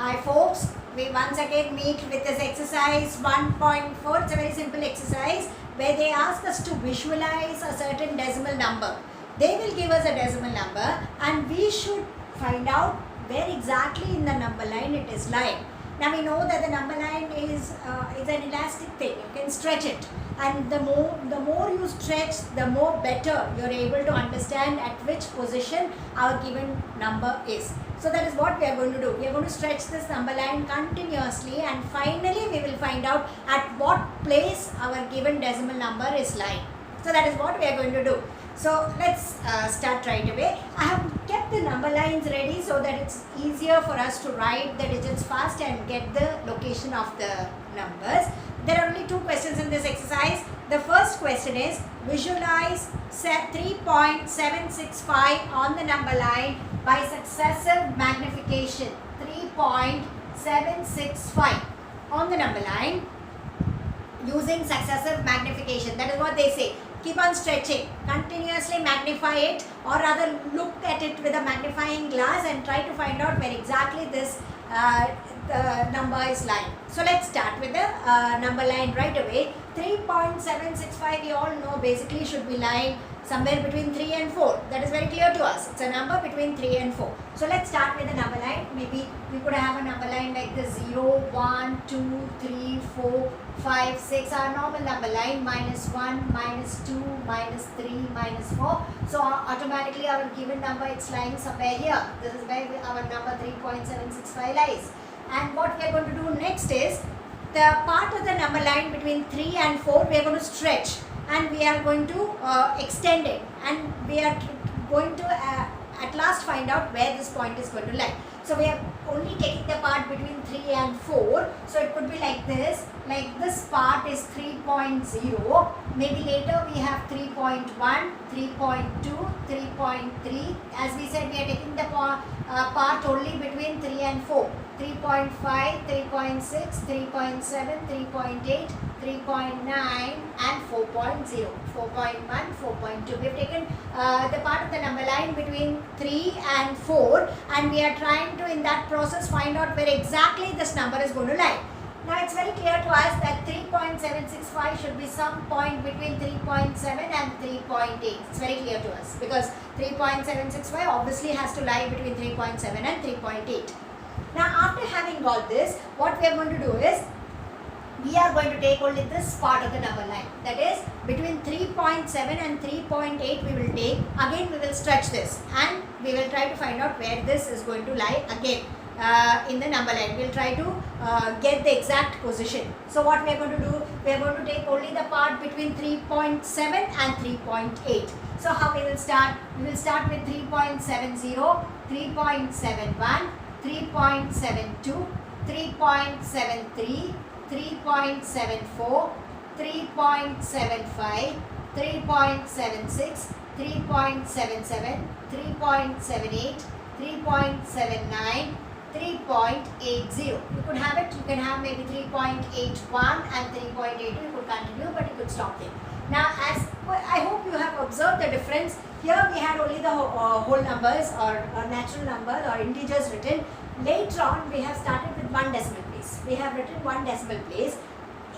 Hi folks, we once again meet with this exercise 1.4. It's a very simple exercise where they ask us to visualize a certain decimal number. They will give us a decimal number and we should find out where exactly in the number line it is lying. Now we know that the number line is an elastic thing. You can stretch it, and the more you stretch, the more better you are able to understand at which position our given number is. So that is what we are going to do. We are going to stretch this number line continuously, and finally we will find out at what place our given decimal number is lying. So that is what we are going to do. So let's start right away. I have kept the number lines ready so that it's easier for us to write the digits fast and get the location of the numbers. There are only two questions in this exercise. The first question is visualize 3.765 on the number line by successive magnification. 3.765 on the number line using successive magnification. That is what they say. Keep on stretching, continuously magnify it, or rather look at it with a magnifying glass and try to find out where exactly this the number is lying. So let's start with the number line right away. 3.765 we all know basically should be lying somewhere between 3 and 4. That is very clear to us. It's a number between 3 and 4. So let's start with the number line. Maybe we could have a number line like this: 0, 1, 2, 3, 4, 5, 6. Our normal number line: -1, -2, -3, -4. So automatically our given number, it's lying somewhere here. This is where our number 3.765 lies. And what we are going to do next is the part of the number line between 3 and 4 we are going to stretch, and we are going to extend it, and we are going to at last find out where this point is going to lie. So we are only taking the part between 3 and 4. So it could be like this. Like this part is 3.0. Maybe later we have 3.1, 3.2, 3.3. As we said, we are taking the part only between 3 and 4. 3.5, 3.6, 3.7, 3.8, 3.9 and 4.0, 4.1, 4.2. We have taken the part of the number line between 3 and 4, and we are trying to in that process find out where exactly this number is going to lie. Now it's very clear to us that 3.765 should be some point between 3.7 and 3.8. It's very clear to us because 3.765 obviously has to lie between 3.7 and 3.8. Now after having got this, what we are going to do is we are going to take only this part of the number line, that is between 3.7 and 3.8 we will take. Again we will stretch this and we will try to find out where this is going to lie again in the number line. We will try to get the exact position. So what we are going to do, we are going to take only the part between 3.7 and 3.8. So how we will start? We will start with 3.70, 3.71, 3.72, 3.73, 3.74, 3.75, 3.76, 3.77, 3.78, 3.79, 3.80. You could have it, you can have maybe 3.81 and 3.82. You could continue, but you could stop there. Now, as I hope you have observed the difference. Here we had only the whole numbers or natural numbers or integers written. Later on, we have started with one decimal place. We have written one decimal place.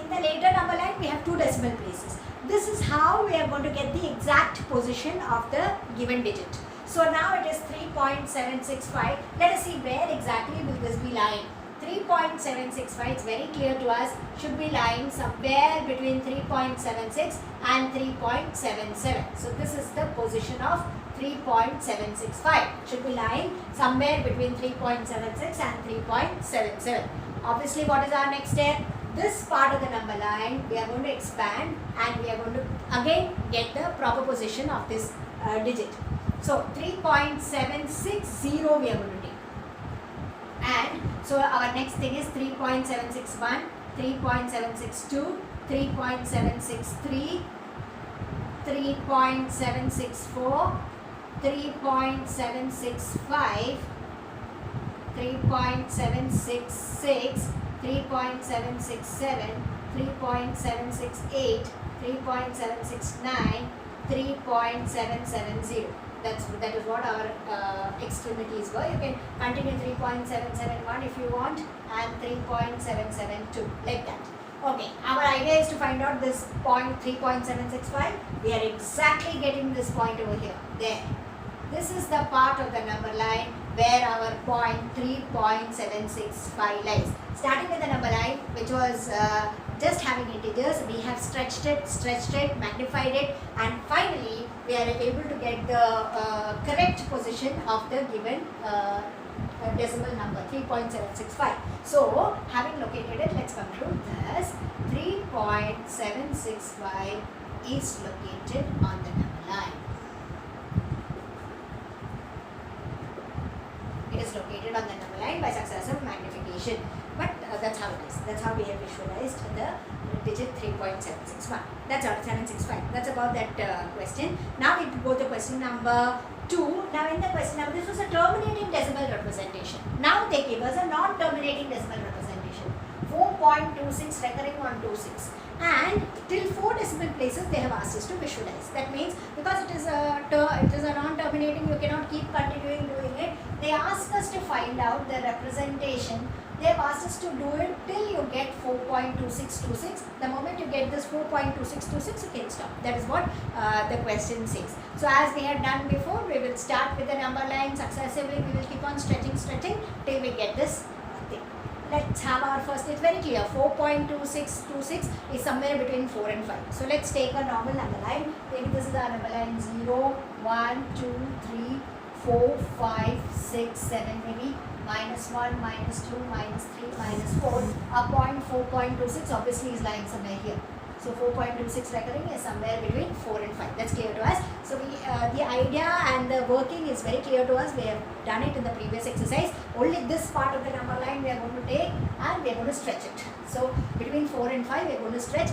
In the later number line, we have two decimal places. This is how we are going to get the exact position of the given digit. So now it is 3.765. Let us see where exactly will this be lying. 3.765, it's very clear to us, should be lying somewhere between 3.76 and 3.77. So this is the position of 3.765. Should be lying somewhere between 3.76 and 3.77. Obviously, what is our next step? This part of the number line we are going to expand, and we are going to again get the proper position of this digit. So 3.760 we are going to take. And so our next thing is 3.761, 3.762, 3.763, 3.764, 3.765, 3.766, 3.767, 3.768, 3.769, 3.770. that is what our extremities were. You can continue 3.771 if you want, and 3.772, like that. Okay, our idea is to find out this point 3.765. We are exactly getting this point over here. There. This is the part of the number line where our point 3.765 lies. Starting with the number line, which was just having integers, we have stretched it, magnified it, and finally we are able to get the correct position of the given decimal number 3.765. So having located it, let's conclude this. 3.765 is located on the number line. It is located on the number line by successive magnification. But that's how it is. That's how we have visualized the digit 3.761. That's all, 765. That's about that question. Now we go to question number 2. Now in the question number, this was a terminating decimal representation. Now they give us a non-terminating decimal representation. 4.26 recurring on 26. And till 4 decimal places they have asked us to visualize. That means because it is a non-terminating, you cannot keep continuing doing it. They ask us to find out the representation. They have asked us to do it till you get 4.2626. The moment you get this 4.2626, you can stop. That is what the question says. So as we had done before, we will start with the number line successively. We will keep on stretching till we get this thing. Let's have our first. It's very clear. 4.2626 is somewhere between 4 and 5. So let's take a normal number line. Maybe this is our number line 0, 1, 2, 3, 4, 5, 6, 7 maybe. -1, -2, -3, -4. Our point 4.26 obviously is lying somewhere here. So 4.26 recurring is somewhere between 4 and 5. That's clear to us. So the idea and the working is very clear to us. We have done it in the previous exercise. Only this part of the number line we are going to take and we are going to stretch it. So between 4 and 5 we are going to stretch.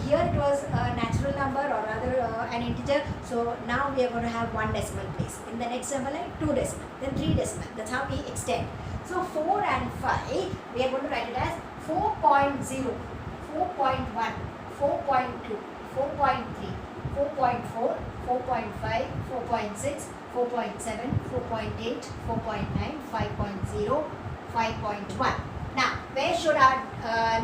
Here it was a natural number, or rather an integer. So now we are going to have 1 decimal place. In the next number line 2 decimal, then 3 decimal. That's how we extend. So 4 and 5 we are going to write it as 4.0, 4.1, 4.2, 4.3, 4.4, 4.5, 4.6, 4.7, 4.8, 4.9, 5.0, 5.1. Now, where should our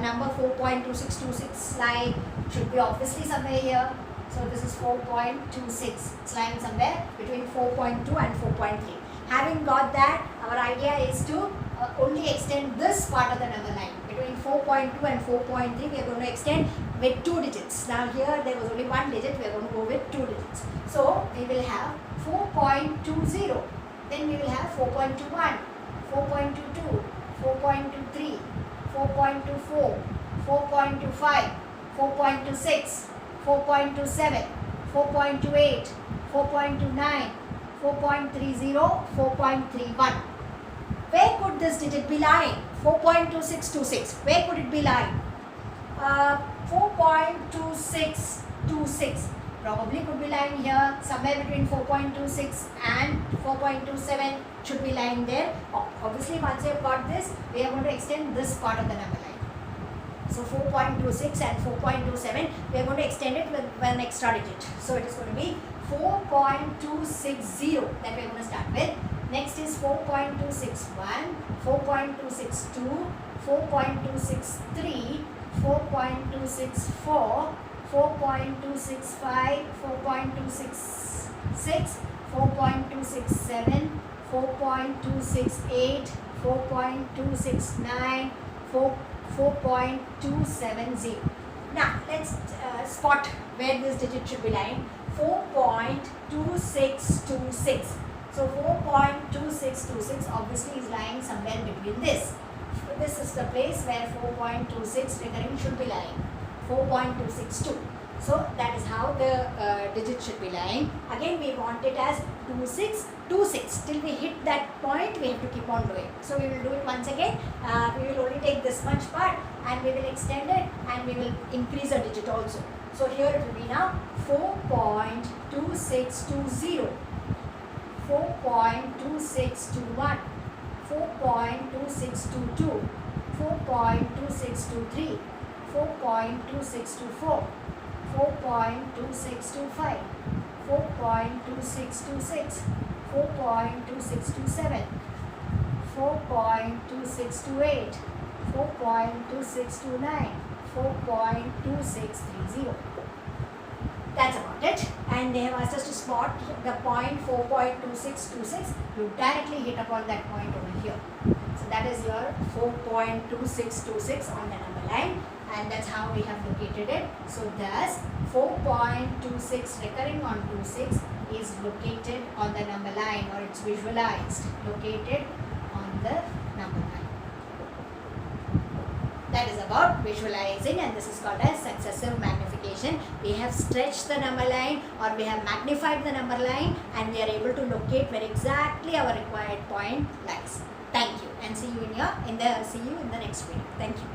number 4.2626 lie? Should be obviously somewhere here. So this is 4.26. It's lying somewhere between 4.2 and 4.3. Having got that, our idea is to only extend this part of the number line. Between 4.2 and 4.3, we are going to extend with 2 digits. Now here there was only 1 digit, we are going to go with 2 digits. So we will have 4.20, then we will have 4.21, 4.22, 4.23, 4.24, 4.25, 4.26, 4.27, 4.28, 4.29, 4.30, 4.31. Where could this digit be lying? 4.2626. Where could it be lying? 4.2626 probably could be lying here, somewhere between 4.26 and 4.27 should be lying there. Obviously, once you have got this, we are going to extend this part of the number line. So 4.26 and 4.27, we are going to extend it with one extra digit. So it is going to be 4.260 that we are going to start with. Next is 4.261, 4.262, 4.263, 4.264, 4.265, 4.266, 4.267, 4.268, 4.269, 4.270. Now let's spot where this digit should be lying. 4.2626. So 4.2626 obviously is lying somewhere between this. This is the place where 4.26 recurring should be lying. 4.262. So that is how the digit should be lying. Again, we want it as 2626. Till we hit that point, we have to keep on doing. So we will do it once again. We will only take this much part and we will extend it and we will increase a digit also. So here it will be now 4.2620, 4.2621, 4.2622, 4.2623, 4.2624, 4.2625, 4.2626, 4.2627, 4.2628, 4.2629, 4.2630. That's about it. And they have asked us to spot the point 4.2626. You directly hit upon that point over here. So that is your 4.2626 on the number line, and that's how we have located it. So thus 4.26 recurring on 26 is located on the number line, or it's visualized, located on the number line. That is about visualizing, and this is called as successive magnification. We have stretched the number line, or we have magnified the number line, and we are able to locate where exactly our required point lies. Thank you, and see you in the next video. Thank you.